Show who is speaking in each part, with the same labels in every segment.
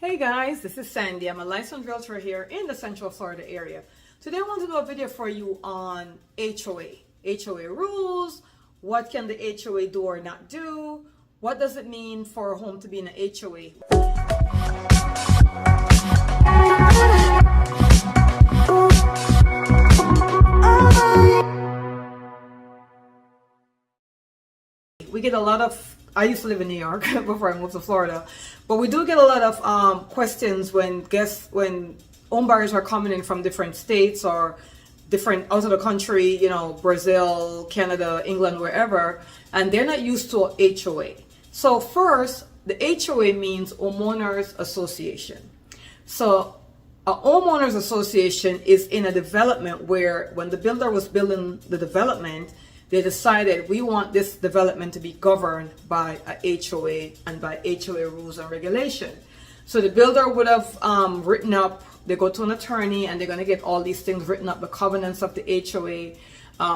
Speaker 1: Hey guys, this is Sandy. I'm a licensed realtor here in the Central Florida area. Today I want to do a video for you on HOA rules. What can the HOA do or not do? What does it mean for a home to be in an HOA? We get a lot of, I used to live in New York before I moved to Florida, but we do get a lot of questions when home buyers are coming in from different states or different out of the country, you know, Brazil, Canada, England, wherever, and they're not used to a HOA. So first, the HOA means Homeowners Association. So a homeowners association is in a development where when the builder was building the development, they decided we want this development to be governed by a HOA and by HOA rules and regulation. So the builder would have written up, they go to an attorney and they're going to get all these things written up, the covenants of the HOA,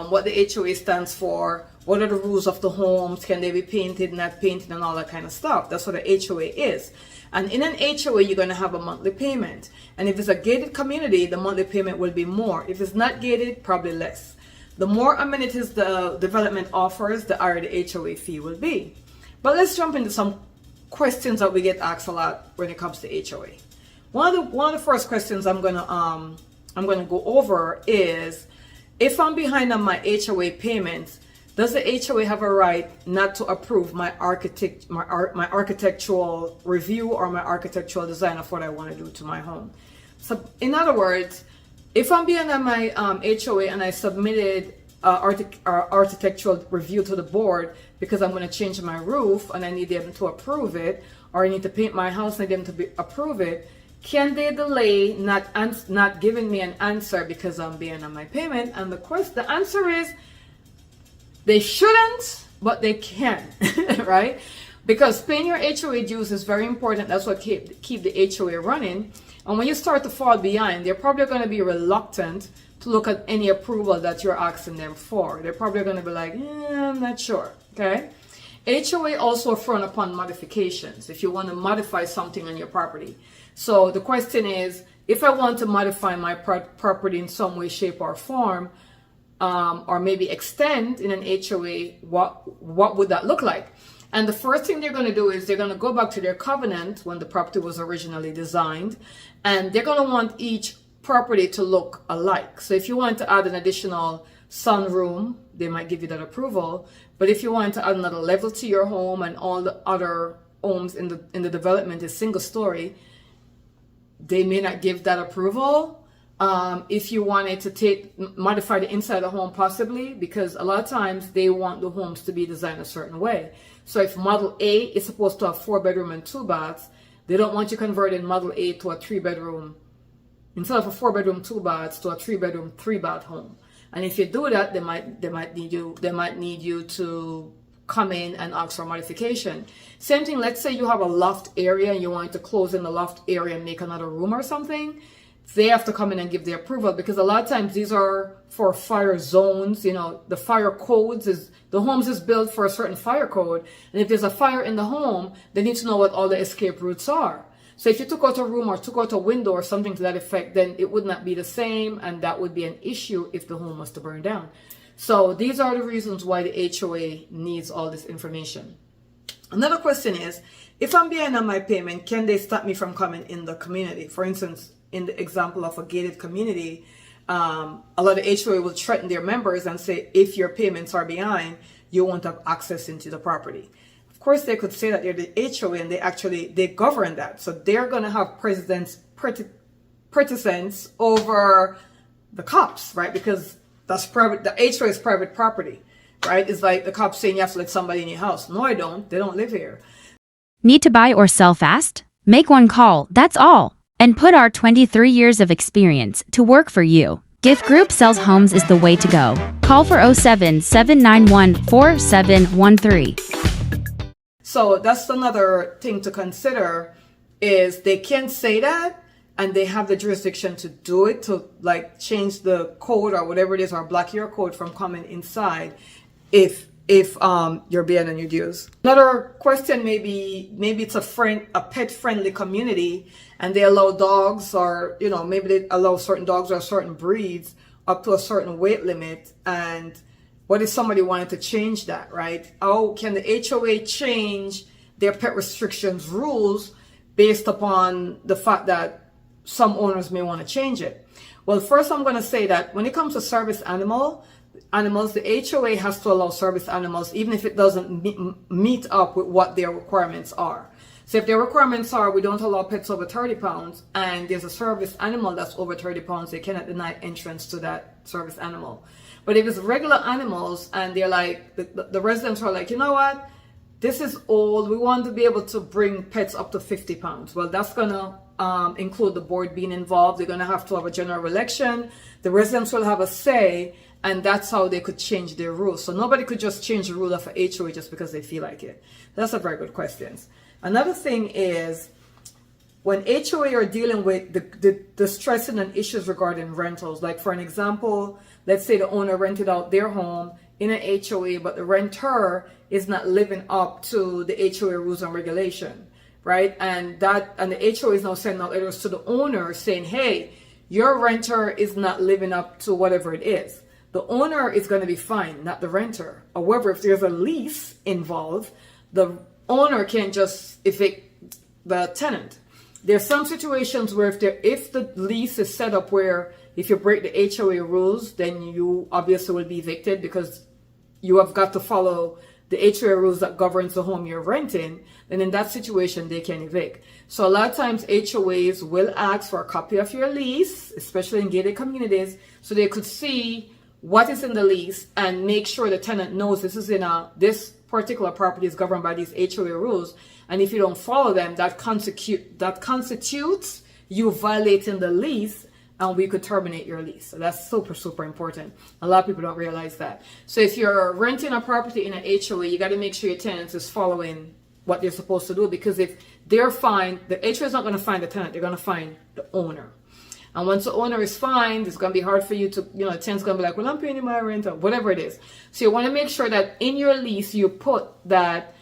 Speaker 1: what the HOA stands for, what are the rules of the homes, can they be painted, not painted, and all that kind of stuff. That's what a HOA is. And in an HOA, you're going to have a monthly payment. And if it's a gated community, the monthly payment will be more. If it's not gated, probably less. The more amenities the development offers, the higher the HOA fee will be. But let's jump into some questions that we get asked a lot when it comes to HOA. One of the first questions I'm gonna go over is, if I'm behind on my HOA payments, does the HOA have a right not to approve my architectural review or my architectural design of what I want to do to my home? So in other words, if I'm behind on my HOA and I submitted architectural review to the board because I'm going to change my roof and I need them to approve it, or I need to paint my house and I need them to approve it, can they delay not giving me an answer because I'm behind on my payment? And the answer is they shouldn't, but they can, right? Because paying your HOA dues is very important. That's what keep the HOA running. And when you start to fall behind, they're probably going to be reluctant to look at any approval that you're asking them for. They're probably going to be like, I'm not sure, okay? HOA also frown upon modifications if you want to modify something on your property. So the question is, if I want to modify my property in some way, shape, or form, or maybe extend in an HOA, what would that look like? And the first thing they're going to do is they're going to go back to their covenant when the property was originally designed, and they're going to want each property to look alike. So if you want to add an additional sunroom, they might give you that approval. But if you want to add another level to your home and all the other homes in the development is single story, they may not give that approval. If you wanted to modify the inside of the home, possibly, because a lot of times they want the homes to be designed a certain way. So if Model A is supposed to have 4-bedroom and 2 baths, they don't want you converting Model A to a 3-bedroom, instead of a 4-bedroom, 2 baths, to a 3-bedroom, 3-bath home. And if you do that, they might need you to come in and ask for modification. Same thing, let's say you have a loft area and you want to close in the loft area and make another room or something. They have to come in and give the approval, because a lot of times these are for fire zones. You know, the fire codes the homes is built for a certain fire code. And if there's a fire in the home, they need to know what all the escape routes are. So if you took out a room or took out a window or something to that effect, then it would not be the same. And that would be an issue if the home was to burn down. So these are the reasons why the HOA needs all this information. Another question is, if I'm behind on my payment, can they stop me from coming in the community? For instance, in the example of a gated community, a lot of HOA will threaten their members and say, if your payments are behind, you won't have access into the property. Of course, they could say that they're the HOA and they govern that. So they're going to have precedence over the cops, right? Because that's private. The HOA is private property, right? It's like the cops saying you have to let somebody in your house. No, I don't. They don't live here.
Speaker 2: Need to buy or sell fast? Make one call, that's all. And put our 23 years of experience to work for you. Gift Group Sells Homes is the way to go. Call for 07-791-4713.
Speaker 1: So that's another thing to consider, is they can say that and they have the jurisdiction to do it, to like change the code or whatever it is, or block your code from coming inside if if you're behind on your dues. Another question maybe it's a pet friendly community and they allow dogs, or maybe they allow certain dogs or certain breeds up to a certain weight limit. And what if somebody wanted to change that, right? How can the HOA change their pet restrictions rules based upon the fact that some owners may want to change it? Well, first I'm going to say that when it comes to service animals, the HOA has to allow service animals, even if it doesn't meet up with what their requirements are. So if their requirements are, we don't allow pets over 30 pounds, and there's a service animal that's over 30 pounds, they cannot deny entrance to that service animal. But if it's regular animals and they're like, the residents are like, you know what, this is old, we want to be able to bring pets up to 50 pounds. Well, that's going to include the board being involved. They're going to have to have a general election. The residents will have a say, and that's how they could change their rules. So nobody could just change the rule of a HOA just because they feel like it. That's a very good question. Another thing is, when HOA are dealing with the stressing and issues regarding rentals, like for an example, let's say the owner rented out their home in an HOA, but the renter is not living up to the HOA rules and regulation, right? And the HOA is now sending out letters to the owner saying, hey, your renter is not living up to whatever it is. The owner is going to be fined, not the renter. However, if there's a lease involved, the owner can just evict the tenant. There's some situations where if the lease is set up where if you break the HOA rules, then you obviously will be evicted because you have got to follow the HOA rules that governs the home you're renting. Then in that situation, they can evict. So a lot of times HOAs will ask for a copy of your lease, especially in gated communities, so they could see what is in the lease and make sure the tenant knows this particular property is governed by these HOA rules. And if you don't follow them, that constitutes you violating the lease, and we could terminate your lease. So that's super, super important. A lot of people don't realize that. So if you're renting a property in an HOA, you got to make sure your tenants is following what they're supposed to do, because if they're fined, the HOA is not going to find the tenant, they're going to find the owner. And once the owner is fined, it's going to be hard for you to, the tenant's going to be like, well, I'm paying you my rent, or whatever it is. So you want to make sure that in your lease, you put that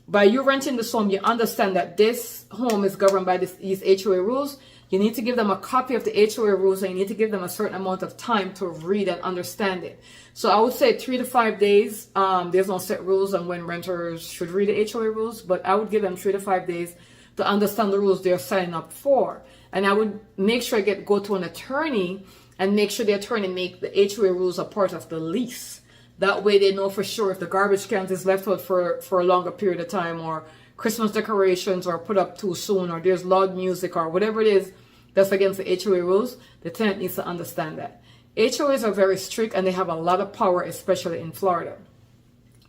Speaker 1: by you renting this home, you understand that this home is governed by these HOA rules. You need to give them a copy of the HOA rules, and you need to give them a certain amount of time to read and understand it. So I would say 3 to 5 days. There's no set rules on when renters should read the HOA rules, but I would give them 3 to 5 days to understand the rules they're signing up for. And I would make sure I go to an attorney and make sure the attorney make the HOA rules a part of the lease. That way they know for sure if the garbage can is left out for a longer period of time, or Christmas decorations are put up too soon, or there's loud music, or whatever it is that's against the HOA rules, the tenant needs to understand that. HOAs are very strict and they have a lot of power, especially in Florida.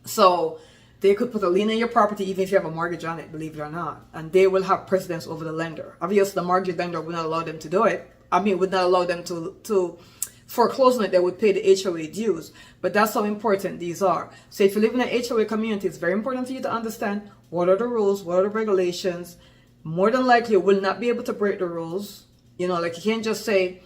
Speaker 1: So they could put a lien on your property even if you have a mortgage on it, believe it or not. And they will have precedence over the lender. Obviously, the mortgage lender would not allow them to do it. Would not allow them to foreclose on it. They would pay the HOA dues. But that's how important these are. So if you live in an HOA community, it's very important for you to understand what are the rules, what are the regulations. More than likely, you will not be able to break the rules. You can't just say,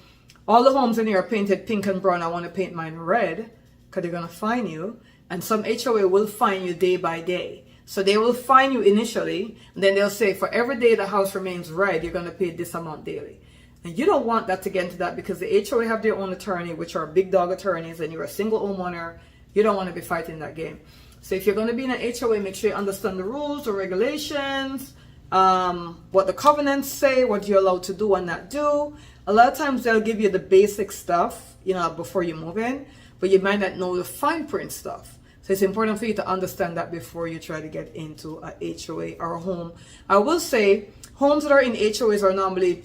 Speaker 1: all the homes in here are painted pink and brown, I want to paint mine red, because they're going to fine you. And some HOA will fine you day by day. So they will fine you initially, and then they'll say, for every day the house remains red, you're going to pay this amount daily. And you don't want that to get into that, because the HOA have their own attorney, which are big dog attorneys, and you're a single homeowner. You don't want to be fighting that game. So if you're going to be in an HOA, make sure you understand the rules, the regulations, what the covenants say, what you're allowed to do and not do. A lot of times they'll give you the basic stuff, before you move in, but you might not know the fine print stuff. So it's important for you to understand that before you try to get into a HOA or a home. I will say homes that are in HOAs are normally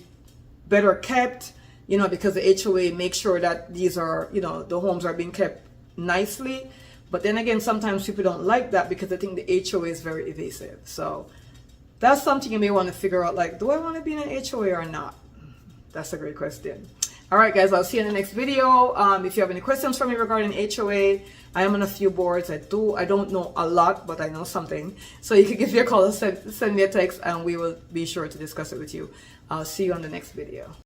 Speaker 1: better kept, because the HOA makes sure that these are, the homes are being kept nicely. But then again, sometimes people don't like that because they think the HOA is very evasive. So that's something you may want to figure out, like, do I want to be in an HOA or not? That's a great question. All right, guys, I'll see you in the next video. If you have any questions for me regarding HOA, I am on a few boards. I don't know a lot, but I know something. So you can give me a call or send me a text, and we will be sure to discuss it with you. I'll see you on the next video.